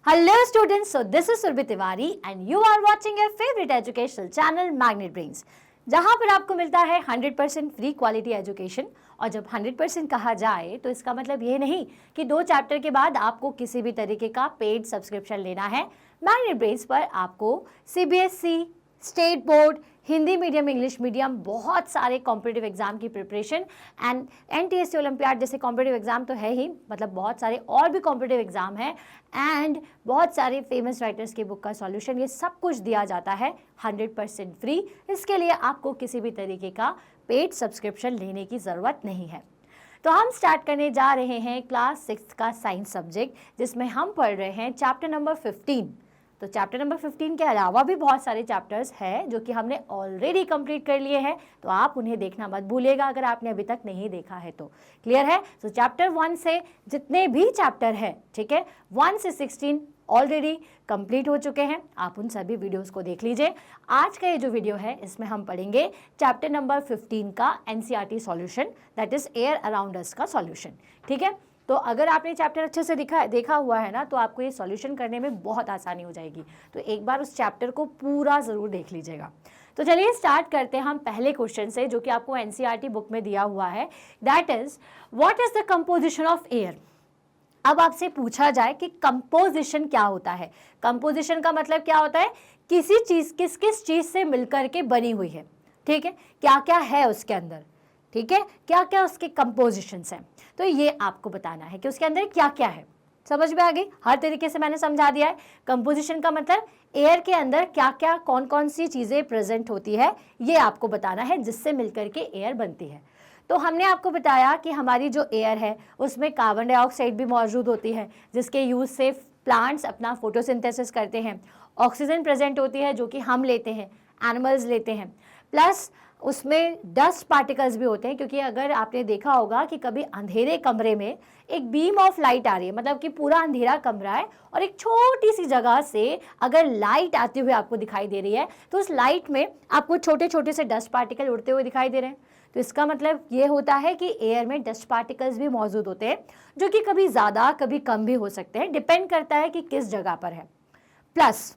Hello students, so this is Surbhi Tiwari and you are watching your favorite educational channel Magnet Brains, जहाँ पर आपको मिलता है 100% free quality education. और जब 100% कहा जाए तो इसका मतलब ये नहीं कि 2 चैप्टर के बाद आपको किसी भी तरीके का पेड सब्सक्रिप्शन लेना है। मैग्नेट ब्रेन्स पर आपको CBSE, state board, Hindi medium, English medium, बहुत सारे कॉम्पिटिटिव एग्जाम की प्रिपरेशन एंड NTSC ओलंपियाड जैसे कॉम्पिटिटिव एग्जाम तो है ही, मतलब बहुत सारे और भी कॉम्पिटिटिव एग्जाम है एंड बहुत सारे फेमस राइटर्स की बुक का सॉल्यूशन, ये सब कुछ दिया जाता है 100% फ्री। इसके लिए आपको किसी भी तरीके का पेड सब्सक्रिप्शन लेने की ज़रूरत नहीं है। तो हम स्टार्ट करने जा रहे हैं क्लास 6 का साइंस सब्जेक्ट, जिसमें हम पढ़ रहे हैं चैप्टर नंबर 15। तो चैप्टर नंबर 15 के अलावा भी बहुत सारे चैप्टर्स हैं जो कि हमने ऑलरेडी कंप्लीट कर लिए हैं, तो आप उन्हें देखना मत भूलिएगा अगर आपने अभी तक नहीं देखा है तो। क्लियर है? तो चैप्टर 1 से जितने भी चैप्टर हैं, ठीक है, 1 से 16 ऑलरेडी कंप्लीट हो चुके हैं, आप उन सभी वीडियोस को देख लीजिए। आज का ये जो वीडियो है इसमें हम पढ़ेंगे चैप्टर नंबर 15 का NCERT solution, that is air around अस का सॉल्यूशन। ठीक है, तो अगर आपने चैप्टर अच्छे से देखा हुआ है ना, तो आपको ये सॉल्यूशन करने में बहुत आसानी हो जाएगी। तो एक बार उस चैप्टर को पूरा ज़रूर देख लीजिएगा। तो चलिए स्टार्ट करते हैं हम पहले क्वेश्चन से, जो कि आपको NCERT बुक में दिया हुआ है। That is what is the composition of air. अब आपसे पूछा जाए कि कंपोजिशन क्या होता है। कंपोजिशन का मतलब क्या होता है, किसी चीज़ किस किस चीज़ से मिलकर के बनी हुई है। ठीक है, क्या क्या है उसके अंदर, ठीक है, क्या क्या उसके कंपोजिशंस हैं, तो ये आपको बताना है कि उसके अंदर क्या क्या है। समझ में आ गई? हर तरीके से मैंने समझा दिया है। कंपोजिशन का मतलब एयर के अंदर क्या क्या कौन कौन सी चीज़ें प्रेजेंट होती है, ये आपको बताना है, जिससे मिलकर के एयर बनती है। तो हमने आपको बताया कि हमारी जो एयर है उसमें कार्बन डाइऑक्साइड भी मौजूद होती है, जिसके यूज़ से प्लांट्स अपना फोटोसिंथेसिस करते हैं। ऑक्सीजन प्रेजेंट होती है जो कि हम लेते हैं, एनिमल्स लेते हैं। प्लस उसमें डस्ट पार्टिकल्स भी होते हैं, क्योंकि अगर आपने देखा होगा कि कभी अंधेरे कमरे में एक बीम ऑफ लाइट आ रही है, मतलब कि पूरा अंधेरा कमरा है और एक छोटी सी जगह से अगर लाइट आती हुई आपको दिखाई दे रही है, तो उस लाइट में आपको छोटे छोटे से डस्ट पार्टिकल उड़ते हुए दिखाई दे रहे हैं। तो इसका मतलब ये होता है कि एयर में डस्ट पार्टिकल्स भी मौजूद होते हैं, जो कि कभी ज़्यादा कभी कम भी हो सकते हैं, डिपेंड करता है कि किस जगह पर है। प्लस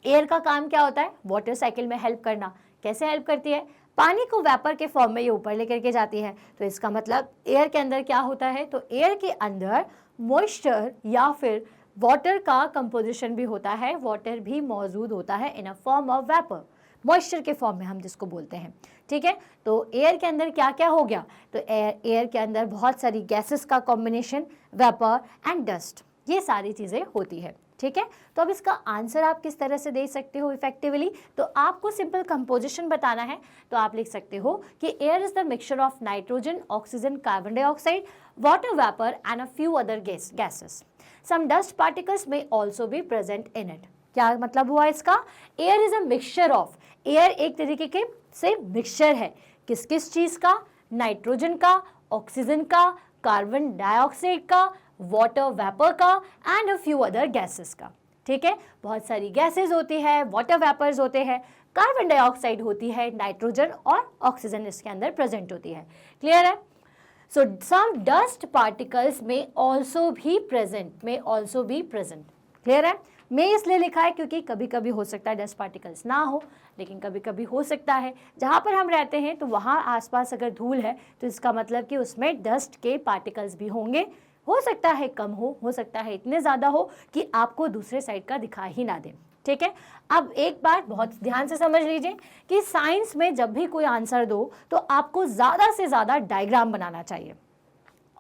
एयर का काम क्या होता है, वाटर साइकिल में हेल्प करना। कैसे हेल्प करती है? पानी को वेपर के फॉर्म में ये ऊपर लेकर के जाती है। तो इसका मतलब एयर के अंदर क्या होता है, तो एयर के अंदर मॉइस्चर या फिर वाटर का कंपोजिशन भी होता है, वाटर भी मौजूद होता है in a form of vapour, moisture के फॉर्म में हम जिसको बोलते हैं। ठीक है, तो एयर के अंदर क्या क्या हो गया, तो एयर के अंदर बहुत सारी गैसेस का कॉम्बिनेशन, वेपर एंड डस्ट, ये सारी चीज़ें होती है। ठीक है, तो अब इसका आंसर आप किस तरह से दे सकते हो इफेक्टिवली, तो आपको सिंपल कंपोजिशन बताना है। तो आप लिख सकते हो कि air is the mixture of nitrogen, oxygen, carbon dioxide, water vapour and a few other gases. Some dust particles may also be present in it. क्या मतलब हुआ इसका? Air is a mixture of, air एक तरीके के से mixture है, किस किस चीज़ का? नाइट्रोजन का, ऑक्सीजन का, कार्बन डाइऑक्साइड का, वाटर वेपर का and a few other gases का। ठीक है, बहुत सारी गैसेस होती है, वाटर वेपर्स होते हैं, कार्बन डाइऑक्साइड होती है, नाइट्रोजन और ऑक्सीजन इसके अंदर प्रेजेंट होती है। क्लियर है? सो सम डस्ट पार्टिकल्स में ऑल्सो भी प्रेजेंट, क्लियर है? में इसलिए लिखा है क्योंकि कभी कभी हो सकता है डस्ट पार्टिकल्स ना हो, लेकिन कभी कभी हो सकता है। जहाँ पर हम रहते हैं तो वहाँ आसपास अगर धूल है तो इसका मतलब कि उसमें डस्ट के पार्टिकल्स भी होंगे। हो सकता है कम हो सकता है इतने ज़्यादा हो कि आपको दूसरे साइड का दिखाई ही ना दे। ठीक है, अब एक बात बहुत ध्यान से समझ लीजिए कि साइंस में जब भी कोई आंसर दो तो आपको ज़्यादा से ज़्यादा डायग्राम बनाना चाहिए।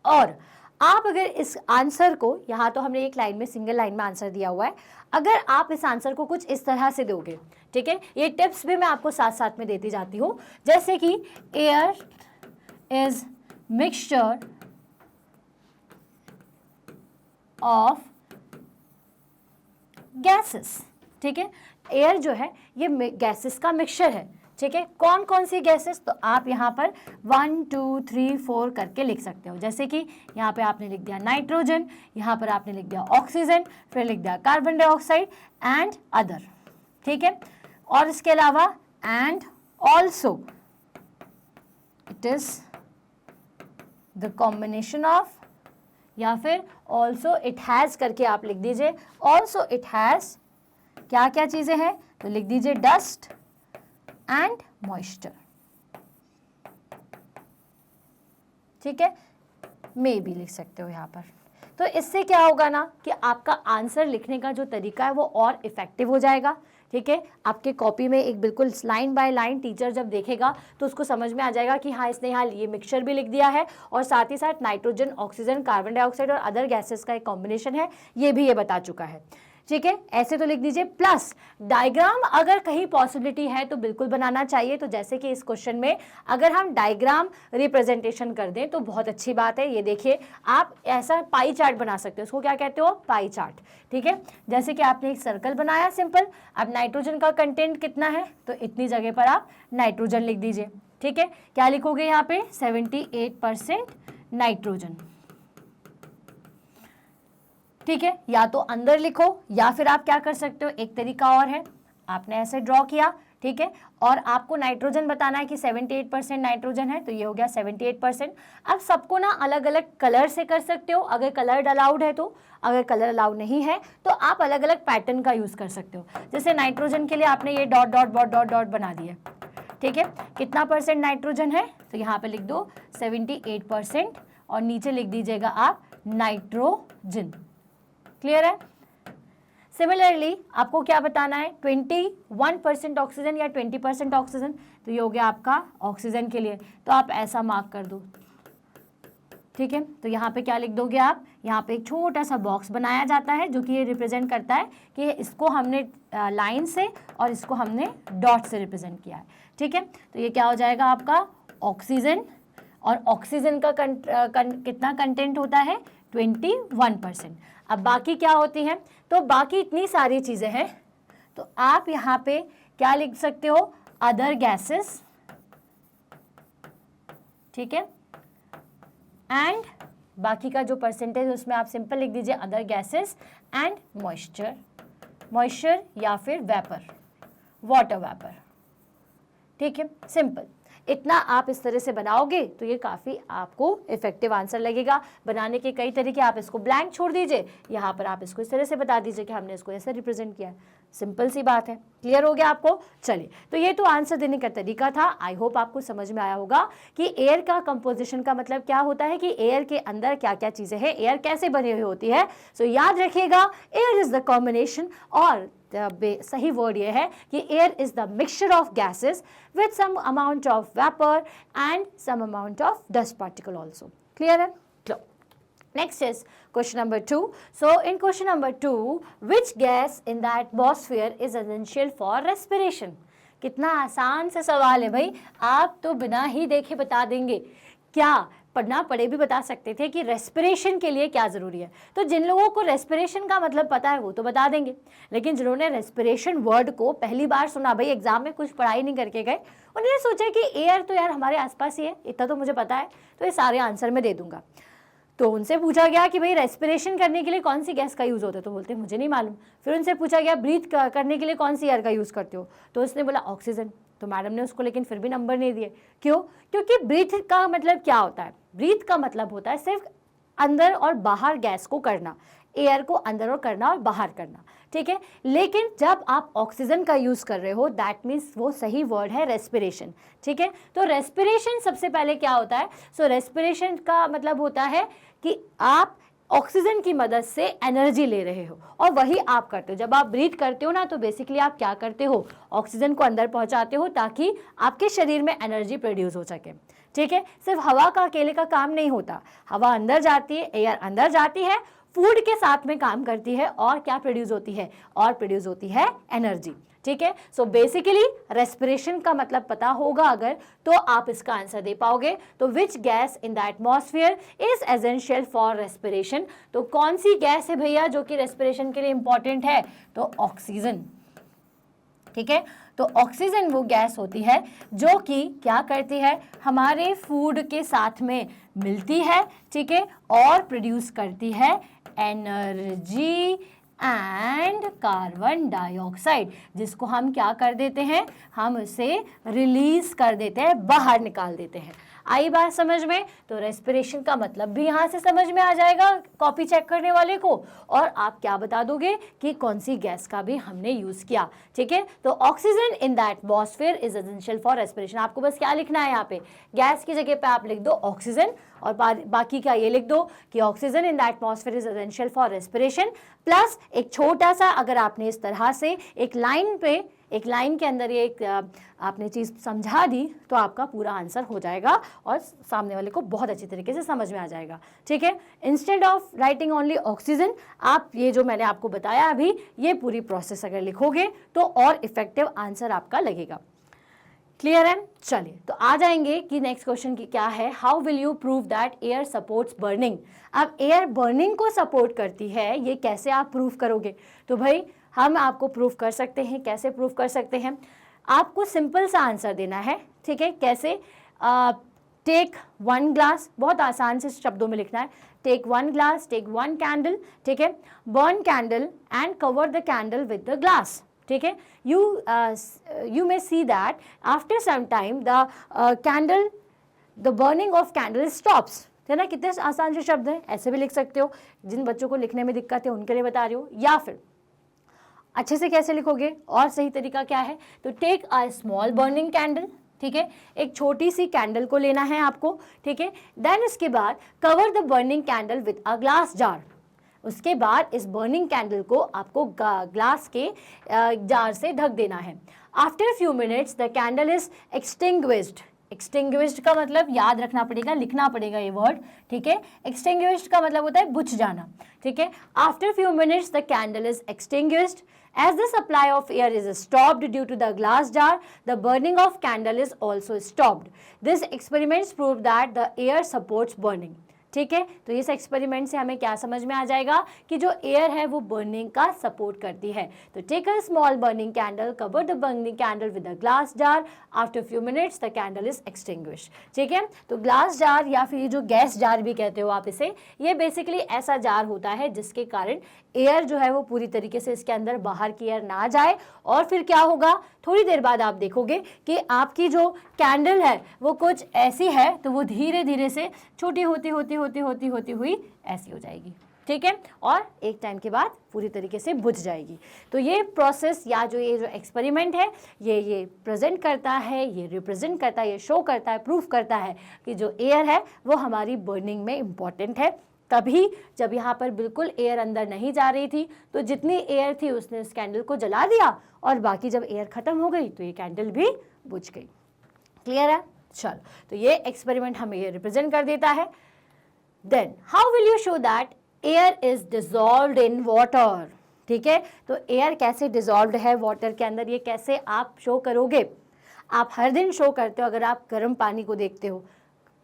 और आप अगर इस आंसर को, यहाँ तो हमने एक लाइन में, सिंगल लाइन में आंसर दिया हुआ है, अगर आप इस आंसर को कुछ इस तरह से दोगे, ठीक है, ये टिप्स भी मैं आपको साथ साथ में देती जाती हूँ, जैसे कि air is mixture of gases. ठीक है, एयर जो है ये गैसेस का मिक्सचर है। ठीक है, कौन कौन सी गैसेस, तो आप यहाँ पर 1 2 3 4 करके लिख सकते हो। जैसे कि यहाँ पे आपने लिख दिया नाइट्रोजन, यहाँ पर आपने लिख दिया ऑक्सीजन, फिर लिख दिया कार्बन डाइऑक्साइड एंड अदर। ठीक है, और इसके अलावा and also it is the combination of, या फिर ऑल्सो इट हैज़ करके आप लिख दीजिए, ऑल्सो इट हैज़ क्या क्या चीज़ें हैं, तो लिख दीजिए डस्ट एंड मॉइस्चर, ठीक है, मे भी लिख सकते हो यहाँ पर। तो इससे क्या होगा ना कि आपका आंसर लिखने का जो तरीका है वो और इफेक्टिव हो जाएगा, ठीक है। आपके कॉपी में एक बिल्कुल लाइन बाय लाइन टीचर जब देखेगा तो उसको समझ में आ जाएगा कि हाँ इसने यहाँ ये मिक्सचर भी लिख दिया है और साथ ही साथ नाइट्रोजन, ऑक्सीजन, कार्बन डाइऑक्साइड और अदर गैसेस का एक कॉम्बिनेशन है, ये भी ये बता चुका है, ठीक है। ऐसे तो लिख दीजिए। प्लस डायग्राम अगर कहीं पॉसिबिलिटी है तो बिल्कुल बनाना चाहिए। तो जैसे कि इस क्वेश्चन में अगर हम डायग्राम रिप्रेजेंटेशन कर दें तो बहुत अच्छी बात है। ये देखिए आप ऐसा पाई चार्ट बना सकते हो, उसको क्या कहते हो, पाई चार्ट, ठीक है। जैसे कि आपने एक सर्कल बनाया सिंपल, अब नाइट्रोजन का कंटेंट कितना है तो इतनी जगह पर आप नाइट्रोजन लिख दीजिए, ठीक है। क्या लिखोगे यहाँ पे 78% नाइट्रोजन, ठीक है। या तो अंदर लिखो या फिर आप क्या कर सकते हो, एक तरीका और है, आपने ऐसे ड्रॉ किया, ठीक है, और आपको नाइट्रोजन बताना है कि 78% नाइट्रोजन है, तो ये हो गया 78%। अब सबको ना अलग अलग कलर से कर सकते हो, अगर कलर अलाउड है तो, अगर कलर अलाउड नहीं है तो आप अलग अलग पैटर्न का यूज़ कर सकते हो। जैसे नाइट्रोजन के लिए आपने ये dot dot dot dot dot बना दिया, ठीक है। कितना परसेंट नाइट्रोजन है तो यहाँ पे लिख दो 78% और नीचे लिख दीजिएगा आप नाइट्रोजन, क्लियर है। सिमिलरली आपको क्या बताना है, 21% ऑक्सीजन या 20% ऑक्सीजन, तो ये हो गया आपका ऑक्सीजन के लिए, तो आप ऐसा मार्क कर दो, ठीक है। तो यहाँ पे क्या लिख दोगे आप, यहाँ पे एक छोटा सा बॉक्स बनाया जाता है जो कि ये रिप्रेजेंट करता है कि इसको हमने लाइन से और इसको हमने डॉट से रिप्रेजेंट किया है, ठीक है। तो ये क्या हो जाएगा आपका ऑक्सीजन, और ऑक्सीजन का कितना कंटेंट होता है 21%। अब बाकी क्या होती हैं, तो बाकी इतनी सारी चीज़ें हैं, तो आप यहाँ पे क्या लिख सकते हो, अदर गैसेस, ठीक है, एंड बाकी का जो परसेंटेज उसमें आप सिंपल लिख दीजिए other gases and moisture, moisture या फिर वेपर, वाटर वेपर, ठीक है, सिंपल। इतना आप इस तरह से बनाओगे तो ये काफ़ी आपको इफेक्टिव आंसर लगेगा। बनाने के कई तरीके, आप इसको ब्लैंक छोड़ दीजिए, यहाँ पर आप इसको इस तरह से बता दीजिए कि हमने इसको ऐसे रिप्रेजेंट किया, सिंपल सी बात है। क्लियर हो गया आपको? चलिए, तो ये तो आंसर देने का तरीका था। आई होप आपको समझ में आया होगा कि एयर का कंपोजिशन का मतलब क्या होता है, कि एयर के अंदर क्या क्या चीज़ें हैं, एयर कैसे बनी हुई होती है। सो याद रखिएगा, एयर इज द कॉम्बिनेशन, और सही वर्ड ये है कि air is the mixture of gases with some amount of vapor and some amount of dust particle also. Clear है? Next is question number 2. So in question number 2, which gas in the atmosphere is essential for respiration? कितना आसान सा सवाल है भाई, आप तो बिना ही देखे बता देंगे। क्या पढ़ना पड़े भी बता सकते थे कि रेस्पिरेशन के लिए क्या ज़रूरी है। तो जिन लोगों को रेस्पिरेशन का मतलब पता है वो तो बता देंगे, लेकिन जिन्होंने रेस्पिरेशन वर्ड को पहली बार सुना, भाई एग्जाम में कुछ पढ़ाई नहीं करके गए, उन्होंने सोचा कि एयर तो यार हमारे आसपास ही है, इतना तो मुझे पता है, तो ये सारे आंसर मैं दे दूंगा। तो उनसे पूछा गया कि भाई रेस्पिरेशन करने के लिए कौन सी गैस का यूज़ होता है, तो बोलते मुझे नहीं मालूम। फिर उनसे पूछा गया ब्रीथ करने के लिए कौन सी एयर का यूज़ करते हो, तो उसने बोला ऑक्सीजन। तो मैडम ने उसको लेकिन फिर भी नंबर नहीं दिए। क्यों? क्योंकि ब्रीथ का मतलब क्या होता है, ब्रीथ का मतलब होता है सिर्फ अंदर और बाहर गैस को करना, एयर को अंदर और करना और बाहर करना, ठीक है। लेकिन जब आप ऑक्सीजन का यूज़ कर रहे हो, दैट मीन्स वो सही वर्ड है रेस्पिरेशन, ठीक है। तो रेस्पिरेशन सबसे पहले क्या होता है, सो रेस्पिरेशन का मतलब होता है कि आप ऑक्सीजन की मदद से एनर्जी ले रहे हो, और वही आप करते हो। जब आप ब्रीथ करते हो ना, तो बेसिकली आप क्या करते हो, ऑक्सीजन को अंदर पहुंचाते हो ताकि आपके शरीर में एनर्जी प्रोड्यूस हो सके, ठीक है। सिर्फ हवा का अकेले का काम नहीं होता, हवा अंदर जाती है, एयर अंदर जाती है, फूड के साथ में काम करती है, और क्या प्रोड्यूस होती है, और प्रोड्यूस होती है एनर्जी, ठीक है। सो बेसिकली रेस्पिरेशन का मतलब पता होगा अगर, तो आप इसका आंसर दे पाओगे। तो which gas in the atmosphere is essential for respiration, तो कौन सी गैस है भैया जो कि रेस्पिरेशन के लिए इंपॉर्टेंट है, तो ऑक्सीजन, ठीक है। तो ऑक्सीजन वो गैस होती है जो कि क्या करती है, हमारे फूड के साथ में मिलती है, ठीक है, और प्रोड्यूस करती है एनर्जी एंड कार्बन डाइऑक्साइड, जिसको हम क्या कर देते हैं, हम उसे रिलीज कर देते हैं, बाहर निकाल देते हैं। आई बात समझ में? तो रेस्पिरेशन का मतलब भी यहाँ से समझ में आ जाएगा कॉपी चेक करने वाले को, और आप क्या बता दोगे कि कौन सी गैस का भी हमने यूज किया। ठीक है, तो oxygen in the atmosphere is essential for respiration. आपको बस क्या लिखना है यहाँ पे, गैस की जगह पे आप लिख दो ऑक्सीजन, और बाकी का ये लिख दो कि oxygen in the atmosphere is essential for respiration, plus एक छोटा सा अगर आपने इस तरह से एक लाइन के अंदर ये एक आपने चीज़ समझा दी तो आपका पूरा आंसर हो जाएगा और सामने वाले को बहुत अच्छी तरीके से समझ में आ जाएगा। ठीक है, instead of writing only oxygen, आप ये जो मैंने आपको बताया अभी, ये पूरी प्रोसेस अगर लिखोगे तो और इफेक्टिव आंसर आपका लगेगा। क्लियर है? चलिए तो आ जाएंगे कि नेक्स्ट क्वेश्चन की क्या है, how will you prove that air supports burning. अब एयर बर्निंग को सपोर्ट करती है, ये कैसे आप प्रूव करोगे? तो भाई हम आपको प्रूव कर सकते हैं। कैसे प्रूव कर सकते हैं? आपको सिंपल सा आंसर देना है। ठीक है, कैसे? टेक 1 ग्लास, बहुत आसान से शब्दों में लिखना है, टेक 1 ग्लास, टेक 1 कैंडल। ठीक है, burn candle and cover the candle with the glass. ठीक है, you may see that after some time the burning of candle stops। है ना, कितने आसान से शब्द हैं, ऐसे भी लिख सकते हो। जिन बच्चों को लिखने में दिक्कत है उनके लिए बता रही हूँ। या फिर अच्छे से कैसे लिखोगे और सही तरीका क्या है, तो take a small burning candle. ठीक है, एक छोटी सी कैंडल को लेना है आपको। ठीक है, देन उसके बाद cover the burning candle with a glass jar. उसके बाद इस बर्निंग कैंडल को आपको ग्लास के जार से ढक देना है। After few minutes the candle is extinguished. Extinguished का मतलब याद रखना पड़ेगा, लिखना पड़ेगा ये वर्ड। ठीक है, एक्सटिंग्विश्ड का मतलब होता है बुझ जाना। ठीक है, after few minutes the candle is extinguished as the supply of air is stopped due to the glass jar, the burning of candle is also stopped. This experiments prove that the air supports burning. ठीक है, तो इस experiment से हमें क्या समझ में आ जाएगा कि जो एयर है वो बर्निंग का सपोर्ट करती है। तो take a small burning candle, cover the burning candle with a glass jar, after few minutes the candle is extinguished. ठीक है, तो ग्लास जार या फिर ये जो गैस जार भी कहते हो आप इसे, ये बेसिकली ऐसा जार होता है जिसके कारण एयर जो है वो पूरी तरीके से इसके अंदर बाहर की एयर ना जाए, और फिर क्या होगा, थोड़ी देर बाद आप देखोगे कि आपकी जो कैंडल है वो कुछ ऐसी है, तो वो धीरे धीरे से छोटी होती हुई ऐसी हो जाएगी। ठीक है, और एक टाइम के बाद पूरी तरीके से बुझ जाएगी। तो ये प्रोसेस या जो ये जो एक्सपेरिमेंट है ये प्रेजेंट करता है, ये रिप्रेजेंट करता है, ये शो करता है, प्रूफ करता है कि जो एयर है वो हमारी बर्निंग में इम्पॉर्टेंट है। तभी जब यहाँ पर बिल्कुल एयर अंदर नहीं जा रही थी तो जितनी एयर थी उसने इस कैंडल को जला दिया, और बाकी जब एयर खत्म हो गई तो ये कैंडल भी बुझ गई। क्लियर है? चलो, तो ये एक्सपेरिमेंट हमें ये रिप्रेजेंट कर देता है। Then how will you show that air is dissolved in water. ठीक है, तो एयर कैसे डिजॉल्व्ड है वाटर के अंदर, ये कैसे आप शो करोगे? आप हर दिन शो करते हो, अगर आप गर्म पानी को देखते हो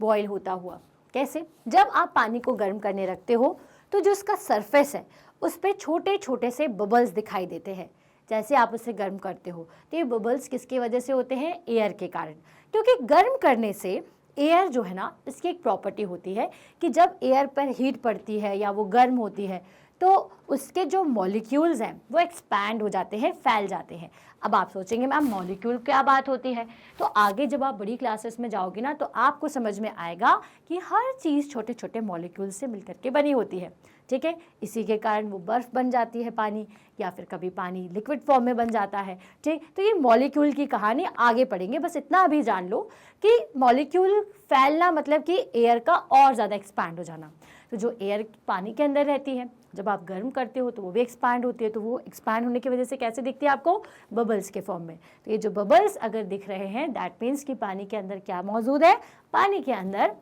बॉयल होता हुआ। कैसे? जब आप पानी को गर्म करने रखते हो तो जो उसका सरफेस है उस पर छोटे छोटे से बबल्स दिखाई देते हैं। जैसे आप उसे गर्म करते हो तो ये बबल्स किसकी वजह से होते हैं? एयर के कारण। क्योंकि गर्म करने से एयर जो है ना, इसकी एक प्रॉपर्टी होती है कि जब एयर पर हीट पड़ती है या वो गर्म होती है तो उसके जो मॉलिक्यूल्स हैं वो एक्सपैंड हो जाते हैं, फैल जाते हैं। अब आप सोचेंगे मैम मॉलिक्यूल क्या बात होती है, तो आगे जब आप बड़ी क्लासेस में जाओगे ना तो आपको समझ में आएगा कि हर चीज़ छोटे छोटे मॉलिक्यूल से मिलकर के बनी होती है। ठीक है, इसी के कारण वो बर्फ़ बन जाती है पानी, या फिर कभी पानी लिक्विड फॉर्म में बन जाता है। ठीक, तो ये मॉलिक्यूल की कहानी आगे पढ़ेंगे, बस इतना अभी जान लो कि मॉलिक्यूल फैलना मतलब कि एयर का और ज़्यादा एक्सपैंड हो जाना। तो जो एयर पानी के अंदर रहती है, जब आप गर्म करते हो तो वो भी एक्सपैंड होती है, तो वो एक्सपैंड होने की वजह से कैसे दिखती है आपको? बबल्स के फॉर्म में। तो ये जो बबल्स अगर दिख रहे हैं दैट मीन्स कि पानी के अंदर क्या मौजूद है? पानी के अंदर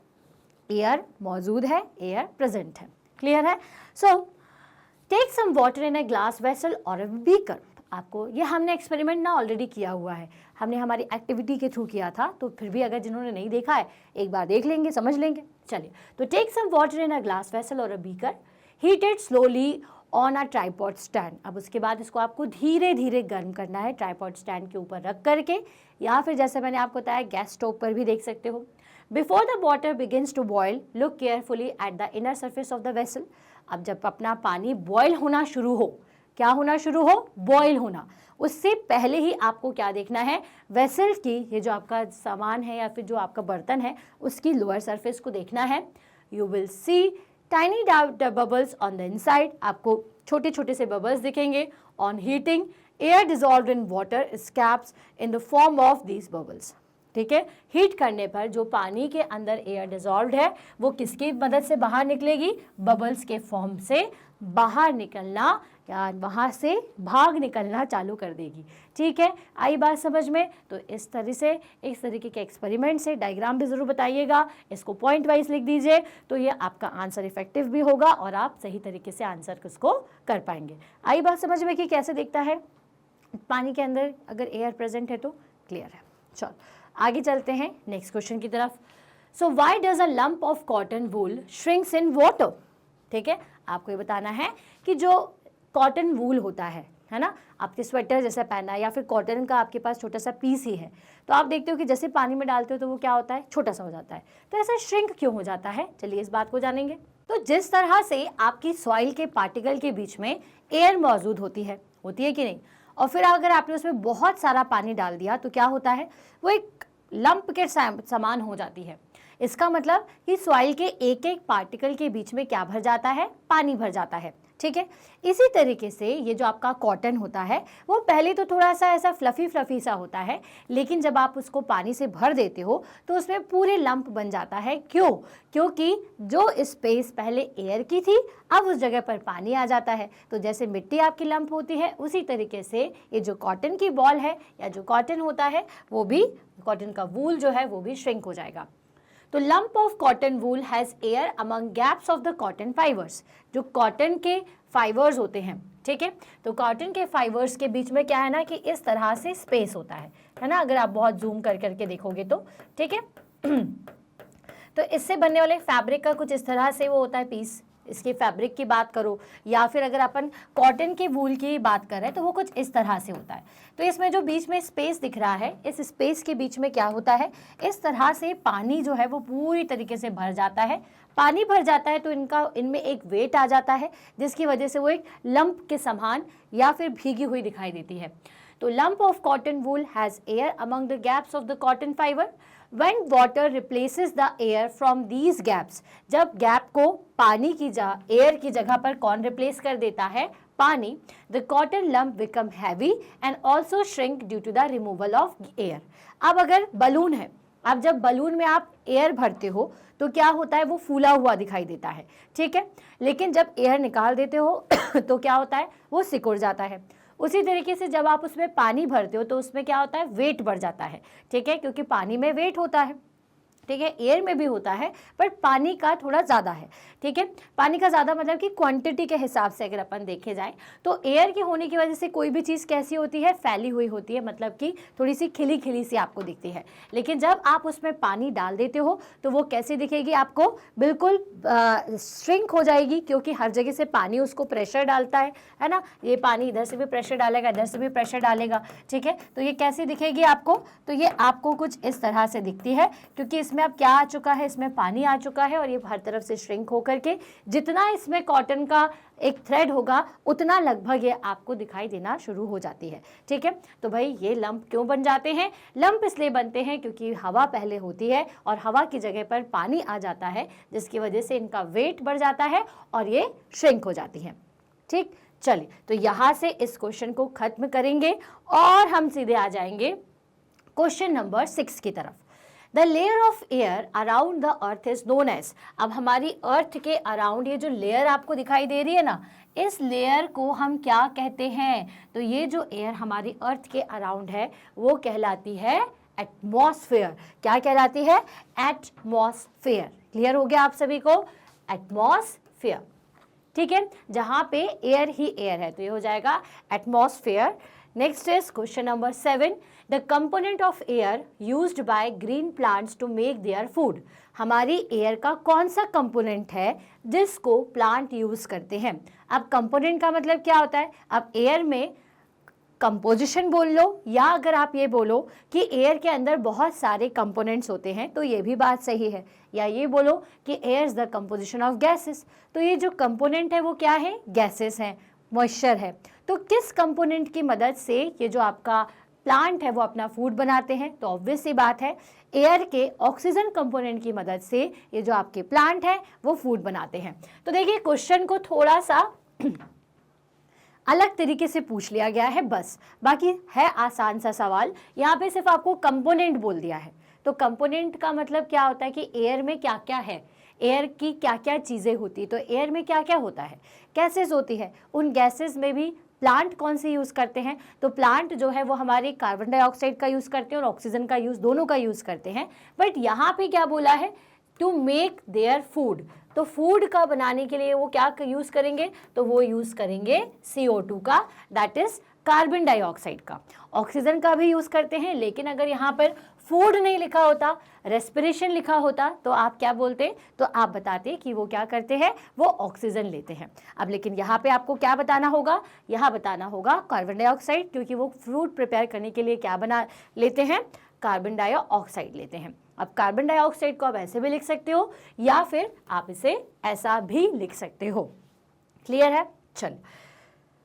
एयर मौजूद है, एयर प्रेजेंट है। क्लियर है? So take some water in a glass vessel और अ बीकर। आपको ये हमने एक्सपेरिमेंट ना ऑलरेडी किया हुआ है, हमने हमारी एक्टिविटी के थ्रू किया था, तो फिर भी अगर जिन्होंने नहीं देखा है एक बार देख लेंगे, समझ लेंगे। चलिए, तो take some water in a glass vessel और a beaker, heated slowly on a tripod stand. अब उसके बाद इसको आपको धीरे धीरे गर्म करना है ट्राइपॉड स्टैंड के ऊपर रख करके, या फिर जैसे मैंने आपको बताया गैस स्टोव पर भी देख सकते हो। Before the water begins to boil look carefully at the inner surface of the vessel. अब जब अपना पानी बॉयल होना शुरू हो, क्या होना शुरू हो, बॉयल होना। उससे पहले ही आपको क्या देखना है, वेसल की, ये जो आपका सामान है या फिर जो आपका बर्तन है उसकी लोअर सरफेस को देखना है। You will see tiny bubbles on the inside, आपको छोटे छोटे से बबल्स दिखेंगे। On heating air dissolved in water escapes in the form of these bubbles. ठीक है, हीट करने पर जो पानी के अंदर एयर डिजॉल्व्ड है वो किसकी मदद से बाहर निकलेगी, बबल्स के फॉर्म से बाहर निकलना या वहाँ से भाग निकलना चालू कर देगी। ठीक है, आई बात समझ में। तो इस तरह से इस तरीके के एक्सपेरिमेंट से डायग्राम भी ज़रूर बताइएगा, इसको पॉइंट वाइज लिख दीजिए, तो ये आपका आंसर इफेक्टिव भी होगा और आप सही तरीके से आंसर उसको कर पाएंगे। आई बात समझ में कि कैसे दिखता है पानी के अंदर अगर एयर प्रेजेंट है तो क्लियर है। चलो आगे चलते हैं नेक्स्ट क्वेश्चन की तरफ। So why does a lump of cotton wool shrinks in water. ठीक है, आपको ये बताना है कि जो कॉटन वूल होता है ना, आपके स्वेटर जैसा पहना है या फिर कॉटन का आपके पास छोटा सा पीस ही है, तो आप देखते हो कि जैसे पानी में डालते हो तो वो क्या होता है, छोटा सा हो जाता है। तो ऐसा श्रिंक क्यों हो जाता है, चलिए इस बात को जानेंगे। तो जिस तरह से आपकी सॉइल के पार्टिकल के बीच में एयर मौजूद होती है कि नहीं, और फिर अगर आपने उसमें बहुत सारा पानी डाल दिया तो क्या होता है, वो एक लंप के समान हो जाती है। इसका मतलब कि सॉइल के एक एक पार्टिकल के बीच में क्या भर जाता है, पानी भर जाता है। ठीक है, इसी तरीके से ये जो आपका कॉटन होता है वो पहले तो थोड़ा सा ऐसा फ्लफी सा होता है, लेकिन जब आप उसको पानी से भर देते हो तो उसमें पूरे लंप बन जाता है। क्यों, क्योंकि जो स्पेस पहले एयर की थी अब उस जगह पर पानी आ जाता है। तो जैसे मिट्टी आपकी लंप होती है उसी तरीके से ये जो कॉटन की बॉल है या जो कॉटन होता है वो भी, कॉटन का वूल जो है वो भी श्रिंक हो जाएगा। तो lump of cotton wool has air among gaps of the cotton fibres. जो कॉटन के फाइबर्स होते हैं, ठीक है, तो कॉटन के फाइबर्स के बीच में क्या है ना कि इस तरह से स्पेस होता है ना, अगर आप बहुत जूम कर करके देखोगे तो। ठीक है तो इससे बनने वाले फैब्रिक का कुछ इस तरह से वो होता है पीस, इसके फैब्रिक की बात करो या फिर अगर अपन कॉटन के वूल की बात कर रहे हैं तो वो कुछ इस तरह से होता है। तो इसमें जो बीच में स्पेस दिख रहा है, इस स्पेस के बीच में क्या होता है, इस तरह से पानी जो है वो पूरी तरीके से भर जाता है। पानी भर जाता है तो इनमें एक वेट आ जाता है जिसकी वजह से वो एक लंप के समान या फिर भीगी हुई दिखाई देती है। तो lump of cotton wool has air among the gaps of the cotton fibre. When water replaces the air from these gaps, जब गैप को पानी की एयर की जगह पर कौन रिप्लेस कर देता है, पानी, the cotton lump become heavy and also shrink due to the removal of air। अब अगर बलून है, अब जब बलून में आप एयर भरते हो तो क्या होता है, वो फूला हुआ दिखाई देता है। ठीक है, लेकिन जब एयर निकाल देते हो तो क्या होता है, वो सिकुड़ जाता है। उसी तरीके से जब आप उसमें पानी भरते हो तो उसमें क्या होता है, वेट बढ़ जाता है। ठीक है, क्योंकि पानी में वेट होता है, ठीक है, एयर में भी होता है पर पानी का थोड़ा ज़्यादा है। ठीक है, पानी का ज़्यादा मतलब कि क्वांटिटी के हिसाब से अगर अपन देखे जाए तो एयर के होने की वजह से कोई भी चीज़ कैसी होती है, फैली हुई होती है, मतलब कि थोड़ी सी खिली खिली सी आपको दिखती है। लेकिन जब आप उसमें पानी डाल देते हो तो वो कैसी दिखेगी आपको, बिल्कुल श्रिंक हो जाएगी, क्योंकि हर जगह से पानी उसको प्रेशर डालता है ना, ये पानी इधर से भी प्रेशर डालेगा, इधर से भी प्रेशर डालेगा। ठीक है, तो ये कैसी दिखेगी आपको, तो ये आपको कुछ इस तरह से दिखती है, क्योंकि इसमें अब क्या आ चुका है, इसमें पानी आ चुका है और ये हर तरफ से श्रिंक होकर के जितना इसमें कॉटन का एक थ्रेड होगा उतना लगभग ये आपको दिखाई देना शुरू हो जाती है। ठीक है, तो भाई ये लंप क्यों बन जाते हैं, लंप इसलिए बनते हैं क्योंकि हवा पहले होती है और हवा की जगह पर पानी आ जाता है, जिसकी वजह से इनका वेट बढ़ जाता है और ये श्रिंक हो जाती है। ठीक, चलिए तो यहाँ से इस क्वेश्चन को खत्म करेंगे और हम सीधे आ जाएंगे क्वेश्चन नंबर 6 की तरफ। The layer of air around the earth is known as. अब हमारी अर्थ के अराउंड ये जो लेयर आपको दिखाई दे रही है ना, इस लेयर को हम क्या कहते हैं, तो ये जो एयर हमारी अर्थ के अराउंड है वो कहलाती है एटमॉस्फेयर। क्या कहलाती है, एटमॉस्फेयर। क्लियर हो गया आप सभी को, एटमॉस्फेयर। ठीक है, जहाँ पे एयर ही एयर है तो ये हो जाएगा atmosphere. Next is question number 7। The component of air used by green plants to make their food. हमारी एयर का कौन सा कंपोनेंट है जिसको प्लांट यूज करते हैं। अब कंपोनेंट का मतलब क्या होता है, अब एयर में कंपोजिशन बोल लो या अगर आप ये बोलो कि एयर के अंदर बहुत सारे कंपोनेंट्स होते हैं तो ये भी बात सही है, या ये बोलो कि air is the composition of gases, तो ये जो कंपोनेंट है वो क्या है, गैसेस हैं, मॉइस्चर है। तो किस कंपोनेंट की मदद से ये जो आपका प्लांट है वो अपना फूड बनाते हैं? तो ऑब्वियस सी बात है, एयर के ऑक्सीजन कंपोनेंट की मदद से ये जो आपके प्लांट है वो फूड बनाते हैं। तो देखिए क्वेश्चन को थोड़ा सा अलग तरीके से पूछ लिया गया है बस, बाकी है आसान सा सवाल। यहाँ पे सिर्फ आपको कंपोनेंट बोल दिया है। तो कंपोनेंट का मतलब क्या होता है कि एयर में क्या क्या है, एयर की क्या क्या चीज़ें होती, तो एयर में क्या क्या होता है, गैसेस होती है, उन गैसेस में भी प्लांट कौन से यूज़ करते हैं? तो प्लांट जो है वो हमारे कार्बन डाइऑक्साइड का यूज़ करते हैं और ऑक्सीजन का यूज़, दोनों का यूज़ करते हैं। बट यहाँ पे क्या बोला है? To make their food. तो फूड का बनाने के लिए वो क्या यूज़ करेंगे? तो वो यूज़ करेंगे CO2 का, दैट इज कार्बन डाइऑक्साइड का। ऑक्सीजन का भी यूज़ करते हैं, लेकिन अगर यहाँ पर फूड नहीं लिखा होता, रेस्पिरेशन लिखा होता, तो आप क्या बोलते? तो आप बताते कि वो क्या करते हैं, वो ऑक्सीजन लेते हैं। अब लेकिन यहाँ पे आपको क्या बताना होगा? यहाँ बताना होगा कार्बन डाइऑक्साइड, क्योंकि वो फूड प्रिपेयर करने के लिए क्या बना लेते हैं? कार्बन डाइऑक्साइड लेते हैं। अब कार्बन डाइऑक्साइड को आप ऐसे भी लिख सकते हो या फिर आप इसे ऐसा भी लिख सकते हो। क्लियर है? चल,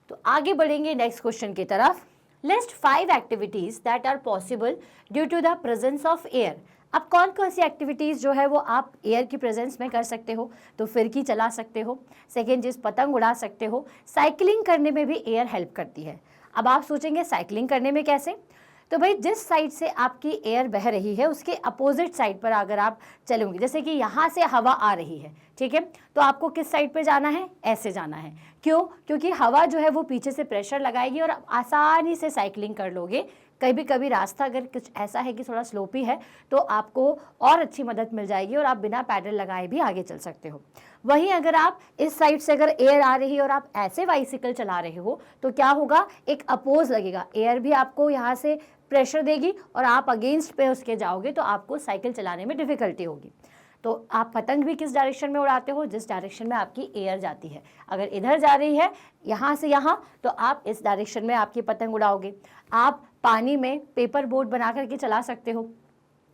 तो आगे बढ़ेंगे नेक्स्ट क्वेश्चन की तरफ। List 5 activities that are possible due to the presence of air. अब कौन कौन सी एक्टिविटीज़ जो है वो आप एयर की प्रेजेंस में कर सकते हो? तो फिरकी चला सकते हो, सेकेंड चीज़ पतंग उड़ा सकते हो, साइकिलिंग करने में भी एयर हेल्प करती है। अब आप सोचेंगे साइकिलिंग करने में कैसे? तो भाई जिस साइड से आपकी एयर बह रही है उसके अपोजिट साइड पर अगर आप चलोगे, जैसे कि यहाँ से हवा आ रही है, ठीक है, तो आपको किस साइड पे जाना है? ऐसे जाना है। क्यों? क्योंकि हवा जो है वो पीछे से प्रेशर लगाएगी और आप आसानी से साइकिलिंग कर लोगे। कभी कभी रास्ता अगर कुछ ऐसा है कि थोड़ा स्लोपी है तो आपको और अच्छी मदद मिल जाएगी और आप बिना पैडल लगाए भी आगे चल सकते हो। वहीं अगर आप इस साइड से अगर एयर आ रही है और आप ऐसे बाइसिकल चला रहे हो तो क्या होगा? एक अपोज लगेगा, एयर भी आपको यहाँ से प्रेशर देगी और आप अगेंस्ट पे उसके जाओगे तो आपको साइकिल चलाने में डिफिकल्टी होगी। तो आप पतंग भी किस डायरेक्शन में उड़ाते हो? जिस डायरेक्शन में आपकी एयर जाती है। अगर इधर जा रही है यहाँ से यहाँ, तो आप इस डायरेक्शन में आपकी पतंग उड़ाओगे। आप पानी में पेपर बोट बना करके चला सकते हो,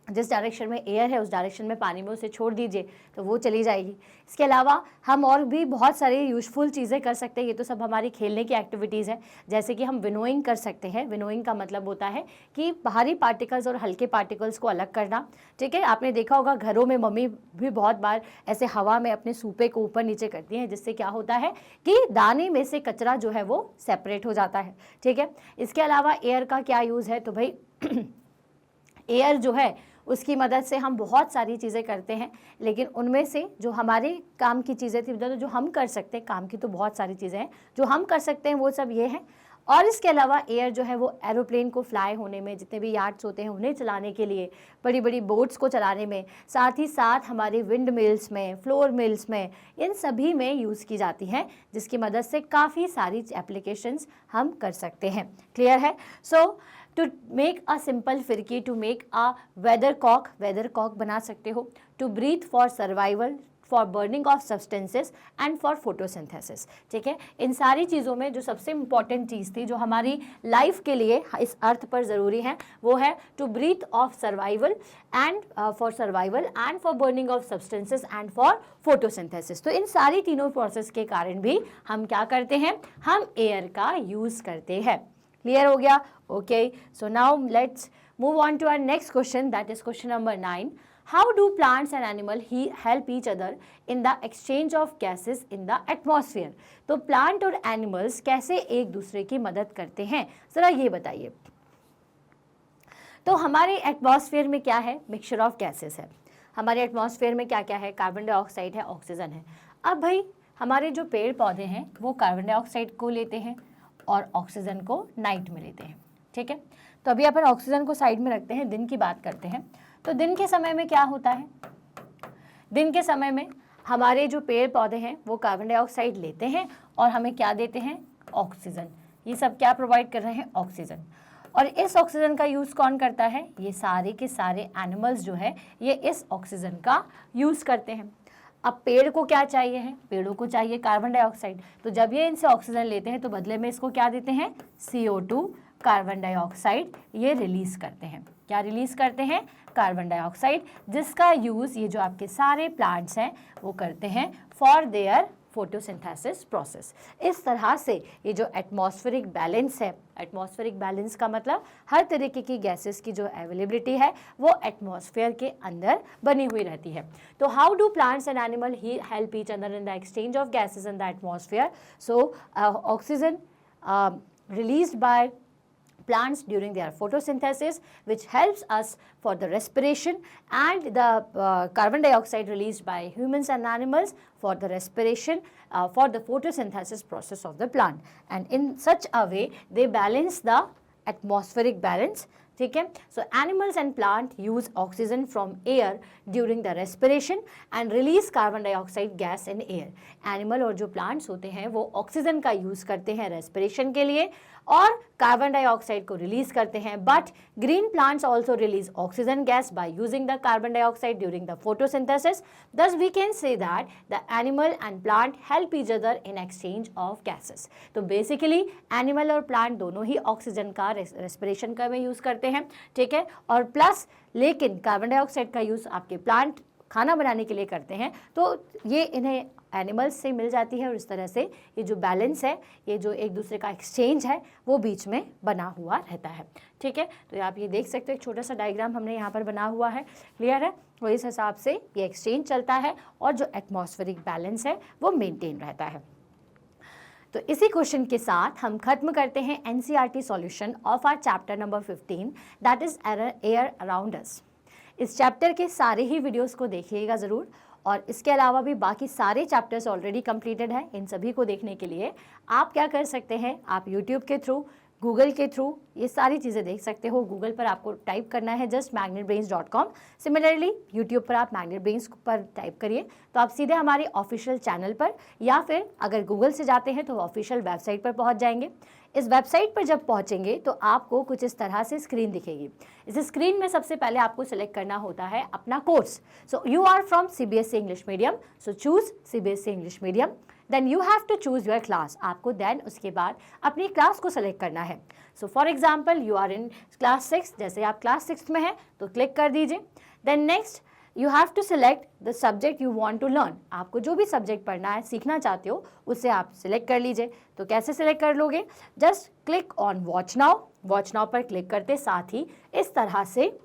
जिस डायरेक्शन में एयर है उस डायरेक्शन में पानी में उसे छोड़ दीजिए तो वो चली जाएगी। इसके अलावा हम और भी बहुत सारी यूजफुल चीज़ें कर सकते हैं। ये तो सब हमारी खेलने की एक्टिविटीज़ है, जैसे कि हम विनोइंग कर सकते हैं। विनोइंग का मतलब होता है कि बाहरी पार्टिकल्स और हल्के पार्टिकल्स को अलग करना, ठीक है। आपने देखा होगा घरों में मम्मी भी बहुत बार ऐसे हवा में अपने सूपे को ऊपर नीचे करती हैं, जिससे क्या होता है कि दाने में से कचरा जो है वो सेपरेट हो जाता है, ठीक है। इसके अलावा एयर का क्या यूज़ है? तो भाई एयर जो है उसकी मदद से हम बहुत सारी चीज़ें करते हैं, लेकिन उनमें से जो हमारे काम की चीज़ें थी, तो जो हम कर सकते हैं, काम की तो बहुत सारी चीज़ें हैं जो हम कर सकते हैं, वो सब ये हैं। और इसके अलावा एयर जो है वो एरोप्लेन को फ्लाई होने में, जितने भी यार्ड्स होते हैं उन्हें चलाने के लिए, बड़ी बड़ी बोट्स को चलाने में, साथ ही साथ हमारे विंड मिल्स में, फ्लोर मिल्स में, इन सभी में यूज़ की जाती हैं, जिसकी मदद से काफ़ी सारी एप्लीकेशंस हम कर सकते हैं। क्लियर है? So to make a simple फिरकी, to make a weather cock बना सकते हो। To breathe for survival, for burning of substances and for photosynthesis, ठीक है। इन सारी चीज़ों में जो सबसे इंपॉर्टेंट चीज़ थी जो हमारी लाइफ के लिए इस अर्थ पर ज़रूरी है, वो है to breathe of survival and for survival and for burning of substances and for photosynthesis. तो इन सारी तीनों प्रोसेस के कारण भी हम क्या करते हैं? हम एयर का यूज़ करते हैं। क्लियर हो गया? Okay, so now let's move on to our next question, that is question number 9. How do plants and animals help each other in the exchange of gases in the atmosphere? तो plant और animals कैसे एक दूसरे की मदद करते हैं, जरा ये बताइए। तो हमारे एटमॉस्फेयर में क्या है? मिक्सचर ऑफ गैसेस है। हमारे एटमॉस्फेयर में क्या क्या है? कार्बन डाइऑक्साइड है, ऑक्सीजन है। अब भाई हमारे जो पेड़ पौधे हैं वो कार्बन डाइऑक्साइड को लेते हैं और ऑक्सीजन को नाइट में लेते हैं, ठीक है। तो अभी अपन ऑक्सीजन को साइड में रखते हैं, दिन की बात करते हैं। तो दिन के समय में क्या होता है? दिन के समय में हमारे जो पेड़ पौधे हैं वो कार्बन डाइऑक्साइड लेते हैं और हमें क्या देते हैं? ऑक्सीजन। ये सब क्या प्रोवाइड कर रहे हैं? ऑक्सीजन। और इस ऑक्सीजन का यूज़ कौन करता है? ये सारे के सारे एनिमल्स जो है ये इस ऑक्सीजन का यूज़ करते हैं। अब पेड़ को क्या चाहिए है? पेड़ों को चाहिए कार्बन डाइऑक्साइड। तो जब ये इनसे ऑक्सीजन लेते हैं तो बदले में इसको क्या देते हैं? CO2, कार्बन डाइऑक्साइड ये रिलीज़ करते हैं। क्या रिलीज़ करते हैं? कार्बन डाइऑक्साइड, जिसका यूज़ ये जो आपके सारे प्लांट्स हैं वो करते हैं फॉर देयर फोटोसिंथेसिस प्रोसेस। इस तरह से ये जो एटमॉस्फेरिक बैलेंस है, एटमॉस्फेरिक बैलेंस का मतलब हर तरीके की गैसेस की जो अवेलेबिलिटी है वो एटमॉस्फेयर के अंदर बनी हुई रहती है। तो how do plants and animal help each other in the exchange of gases in the atmosphere? So oxygen released by plants during their photosynthesis, which helps us for the respiration, and the carbon dioxide released by humans and animals for the respiration, for the photosynthesis process of the plant. And in such a way they balance the atmospheric balance. ठीक है, सो animals and plant use oxygen from air during the respiration and release carbon dioxide gas in air. Animal और जो plants होते हैं वो oxygen का use करते हैं रेस्पिरेशन के लिए और कार्बन डाइऑक्साइड को रिलीज करते हैं, but green plants also release oxygen gas by using the carbon dioxide during the photosynthesis. Thus we can say that the animal and plant help each other in exchange of gases. तो basically animal और plant दोनों ही oxygen का respiration का में use करते हैं, ठीक है, और प्लस लेकिन कार्बन डाइऑक्साइड का यूज आपके प्लांट खाना बनाने के लिए करते हैं, तो ये इन्हें एनिमल्स से मिल जाती है और इस तरह से ये जो बैलेंस है, ये जो एक दूसरे का एक्सचेंज है वो बीच में बना हुआ रहता है। ठीक है, तो आप ये देख सकते हो एक छोटा सा डायग्राम हमने यहाँ पर बना हुआ है, क्लियर है, और इस हिसाब से ये एक्सचेंज चलता है और जो एटमॉस्फेरिक बैलेंस है वो मेंटेन रहता है। तो इसी क्वेश्चन के साथ हम खत्म करते हैं NCERT solution of our chapter number 15 that is air around us. इस चैप्टर के सारे ही वीडियोस को देखिएगा ज़रूर, और इसके अलावा भी बाकी सारे चैप्टर्स ऑलरेडी कंप्लीटेड हैं। इन सभी को देखने के लिए आप क्या कर सकते हैं, आप यूट्यूब के थ्रू, गूगल के थ्रू ये सारी चीज़ें देख सकते हो। गूगल पर आपको टाइप करना है जस्ट magnetbrains.com। सिमिलरली यूट्यूब पर आप मैग्नेटब्रेन्स पर टाइप करिए तो आप सीधे हमारे ऑफिशियल चैनल पर, या फिर अगर गूगल से जाते हैं तो ऑफिशियल वेबसाइट पर पहुंच जाएंगे। इस वेबसाइट पर जब पहुंचेंगे तो आपको कुछ इस तरह से स्क्रीन दिखेगी। इस स्क्रीन में सबसे पहले आपको सिलेक्ट करना होता है अपना course. So you are from CBSE English medium, so choose CBSE English medium, then you have to choose your class. आपको देन उसके बाद अपनी क्लास को सेलेक्ट करना है। So for example you are in class 6, जैसे आप क्लास 6 में हैं तो क्लिक कर दीजिए। Then next you have to select the subject you want to learn. आपको जो भी सब्जेक्ट पढ़ना है, सीखना चाहते हो, उसे आप सिलेक्ट कर लीजिए। तो कैसे सिलेक्ट कर लोगे, just click on watch now. Watch now पर क्लिक करते साथ ही इस तरह से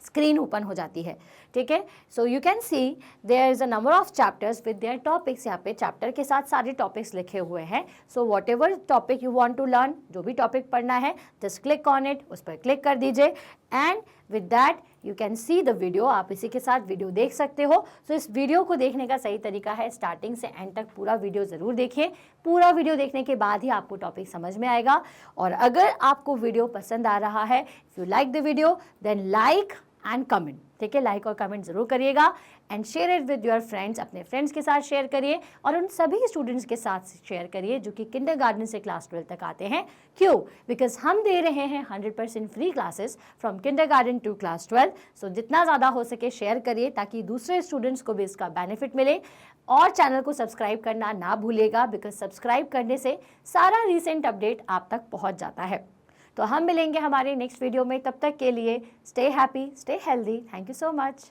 स्क्रीन ओपन हो जाती है। ठीक है, so you can see there is a number of chapters with their topics. यहाँ पे चैप्टर के साथ सारे टॉपिक्स लिखे हुए हैं। So whatever topic you want to learn, जो भी टॉपिक पढ़ना है, जस्ट क्लिक ऑन इट, उस पर क्लिक कर दीजिए and with that you can see the video. आप इसी के साथ वीडियो देख सकते हो। सो इस वीडियो को देखने का सही तरीका है स्टार्टिंग से एंड तक पूरा वीडियो ज़रूर देखिए। पूरा वीडियो देखने के बाद ही आपको टॉपिक समझ में आएगा। और अगर आपको वीडियो पसंद आ रहा है, if you like the video then like and comment. ठीक है, लाइक और कमेंट जरूर करिएगा and share it with your friends. अपने फ्रेंड्स के साथ शेयर करिए और उन सभी स्टूडेंट्स के साथ शेयर करिए जो कि किंडरगार्टन से क्लास 12 तक आते हैं। क्यों? बिकॉज हम दे रहे हैं 100% free classes from kindergarten to class 12। सो जितना ज़्यादा हो सके शेयर करिए ताकि दूसरे स्टूडेंट्स को भी इसका बेनिफिट मिले। और चैनल को सब्सक्राइब करना ना भूलेगा, बिकॉज सब्सक्राइब करने से सारा रिसेंट अपडेट आप तक पहुँच जाता है। तो हम मिलेंगे हमारे नेक्स्ट वीडियो में, तब तक के लिए stay happy, stay healthy. Thank you so much.